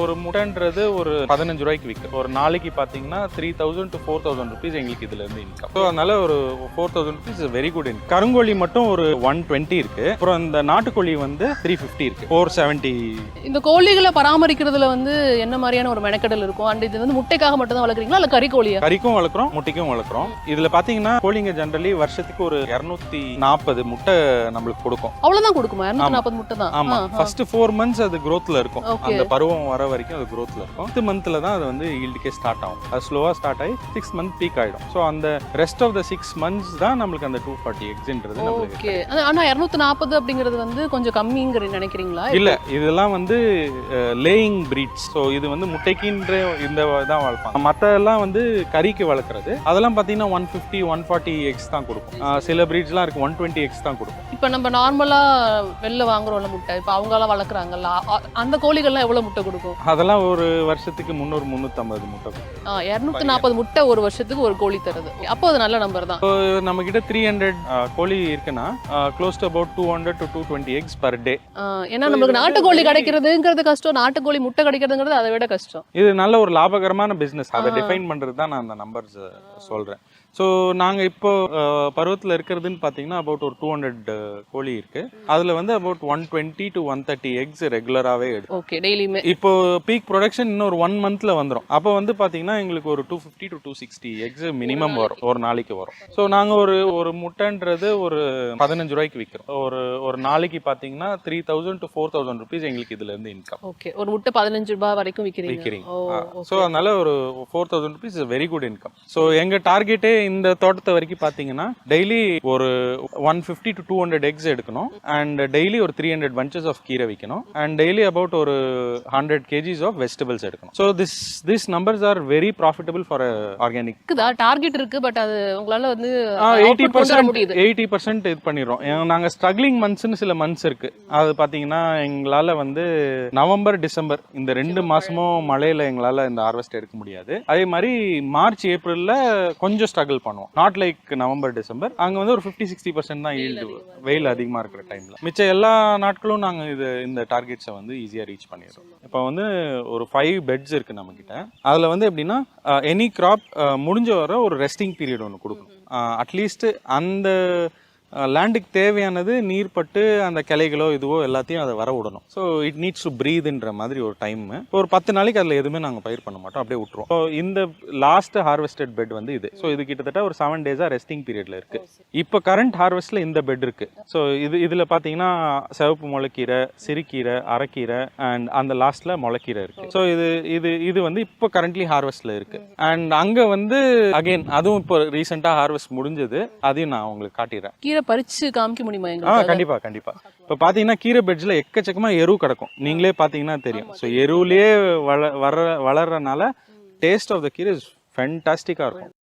ஒரு முட்டைன்றது ஒரு 15 ரூபாய்க்கு விற்கும். ஒரு நாளைக்கு பார்த்தீங்கன்னா 3000 to 4000 rupees எங்களுக்கு இதுல இருந்து இன்கம். ஸோ அதனால ஒரு 4000 rupees வெரி குட் இன்கம். கருங்கோழி மட்டும் ஒரு 120 இருக்கு. அப்புறம் இந்த நாட்டுக்கோழி வந்து 350 இருக்கு. 470. இந்த கோழிகளை பராமரிக்கிறதுல வந்து என்ன மாதிரியான ஒரு மெனக்கெடல் இருக்கும்? அண்ட் இது வந்து முட்டைக்காக மட்டும் தான் வளர்க்குறீங்களா இல்ல கறி கோழியா? கறிக்கும் வளர்க்குறோம், முட்டைக்கும் வளர்க்குறோம். இதுல பாத்தீங்கன்னா கோழிங்க ஜெனரலி வருஷத்துக்கு ஒரு 240 முட்டை நம்மளுக்கு கொடுக்கும். அவ்வளவுதான் கொடுக்குமா? 240 முட்டை தான். ஆமா, ஃபர்ஸ்ட் 4 months அது growthல இருக்கும். அந்த பருவம் வர வரைக்கும் அது growthல இருக்கும். 5th monthல தான் அது வந்து ஈல்டுக்கே ஸ்டார்ட் ஆகும். அது ஸ்லோவா ஸ்டார்ட் ஆகி 6th month பீக் ஆயிடும். ஸோ அந்த ரெஸ்ட் ஆஃப் த 6 months தான் நம்மளுக்கு அந்த 240 எக்ஸ்ன்றது நம்மளுக்கு. ஓகே. ஆனா 240 அப்படிங்கிறது வந்து கொஞ்சம் கம்மிங்கிற நினைக்கிறீங்களா? இல்ல, இதெல்லாம் வந்து லேயிங் பிரீட்ஸ். ஸோ இது வந்து முட்டைக்குன்ற இந்த தான் வளர்ப்பாங்க. மற்றெல்லாம் வந்து கறிக்கு வளர்க்குறது. அதெல்லாம் பார்த்தீங்கன்னா 150 140 எக்ஸ் தான் கொடுக்கும். சில பிரீட்ஸ்லாம் இருக்கு 120 எக்ஸ் தான் கொடுக்கும். இப்போ நம்ம நார்மலா வெளில வாங்குறோம்ல முட்டை, இப்போ அவங்களாம் வளர்க்குறாங்கல்ல, அந்த கோழிகள்லாம் எவ்வளவு முட்டை கொடுக்கும்? அதெல்லாம் ஒரு வருஷத்துக்கு 300 350 முட்டை கொடுக்கும். 240 முட்டை ஒரு வருஷத்துக்கு ஒரு கோழி தருது. அப்போ அது நல்ல நம்பர் தான். நம்ம கிட்ட 300 கோழி இருக்குன்னா close to about 200 to 220 X per day. ஏன்னா நமக்கு நாட்டுக்கோழி கிடைக்கிறதுங்கிறது கஷ்டம், நாட்டுக்கோழி முட்டை கிடைக்கிறதுங்கிறது அதை விட கஷ்டம். இது நல்ல ஒரு லாபகரமான பிசினஸ். அதை டிஃபைன் பண்றது தான் நான் அந்த நம்பர்ஸ் சொல்றேன். ஸோ நாங்கள் இப்போ பருவத்தில் இருக்கிறதுன்னு பார்த்தீங்கன்னா அபவுட் ஒரு 200 கோழி இருக்கு. அதில் வந்து அபவுட் 120 to 130 எக்ஸ் ரெகுலராகவே எடுக்கும். ஓகே, டெய்லியுமே. இப்போ பீக் ப்ரொடக்ஷன் இன்னும் ஒரு 1 monthல வந்துடும். அப்போ வந்து பார்த்தீங்கன்னா எங்களுக்கு ஒரு 250 to 260 எக்ஸ் மினிமம் வரும், ஒரு நாளைக்கு வரும். ஸோ நாங்கள் ஒரு முட்டைன்றது ஒரு 15 ரூபாய்க்கு விற்கிறோம். ஒரு நாளைக்கு பார்த்தீங்கன்னா 3000 to 4000 rupees எங்களுக்கு இதுல இருந்து இன்கம். ஓகே, ஒரு முட்டை 15 ரூபாய் வரைக்கும் விற்கிறீங்க. ஸோ அதனால ஒரு 4000 rupees very good income. So எங்க டார்கெட்டே இந்த தோட்டத்தை வரைக்கும் பாத்தீங்கன்னா டெய்லி ஒரு 150 to 200 எக்ஸ் எடுக்கணும். அண்ட் டெய்லி ஒரு 300 bunches ஆஃப் கீரை விற்கணும். அண்ட் டெய்லி அபவுட் ஒரு 100 kgs ஆஃப் வெஜிடபிள்ஸ் எடுக்கணும். So this numbers are very profitable for organic. Target இருக்கு, பட் அது உங்களால வந்து 80% இது பண்ணிடுறோம். நாங்க ஸ்ட்ரகிளிங் மந்த்ஸ்னு சில மந்த்ஸ் இருக்கு. அது பாத்தீங்கன்னா எங்களால வந்து நவம்பர் டிசம்பர் இந்த 2 மாசமும் மழையில எங்களால இந்த ஹார்வெஸ்ட் எடுக்க முடியாது. அதே மாதிரி மார்ச் ஏப்ரல்ல கொஞ்சம் ஸ்ட்ரகிள் பண்ணுவோம். Not like November December. அங்க வந்து ஒரு 50-60% தான் ஈல்டு, வெயில் அதிகமா இருக்கிற டைம்ல. மிச்ச எல்லா நாட்களும் நாங்க இந்த டார்கெட்ஸை வந்து ஈஸியா ரீச் பண்ணிடுறோம். இப்போ வந்து ஒரு 5 பெட்ஸ் இருக்கு நம்ம கிட்ட. அதுல வந்து எப்படின்னா எனி கிராப் முடிஞ்ச வர ஒரு ரெஸ்டிங் பீரியட் ஒன்று கொடுக்கணும். அட்லீஸ்ட் அந்த லேண்டுக்கு தேவையானது நீர் பட்டு அந்த கிளைகளோ இதுவோ எல்லாத்தையும் அதை வர விடணும். ஸோ இட் நீட்ஸ் டு பிரீத்ன்ற மாதிரி ஒரு டைம். ஒரு 10 நாளைக்கு அதில் எதுவுமே நாங்கள் பயிர் பண்ண மாட்டோம், அப்படியே விட்டுருவோம். ஸோ இந்த லாஸ்ட் ஹார்வெஸ்டட் பெட் வந்து இது. ஸோ இது கிட்டத்தட்ட ஒரு 7 days ரெஸ்டிங் பீரியட்ல இருக்கு. இப்போ கரண்ட் ஹார்வெஸ்ட்ல இந்த பெட் இருக்கு. ஸோ இதுல பாத்தீங்கன்னா சிவப்பு முளைக்கீரை, சிறுகீரை, அரைக்கீரை அண்ட் அந்த லாஸ்ட்ல முளைக்கீரை இருக்கு. ஸோ இது வந்து இப்போ கரண்ட்லி ஹார்வெஸ்ட்ல இருக்கு. அண்ட் அங்க வந்து அகைன் அதுவும் இப்போ ரீசெண்டா ஹார்வெஸ்ட் முடிஞ்சது, அதையும் நான் உங்களுக்கு காட்டிடுறேன். பறிச்சு காமிக்க முடியுமா? கண்டிப்பா. இப்ப பாத்தீங்கன்னா கீரை பெட்ஸ்ல எக்கச்சக்கமா எரு கிடக்கும். நீங்களே பாத்தீங்கன்னா தெரியும். ஸோ எருவிலேயே வளர்றதுனால டேஸ்ட் ஆஃப் த கீரை ஃபேண்டாஸ்டிக்கா இருக்கும்.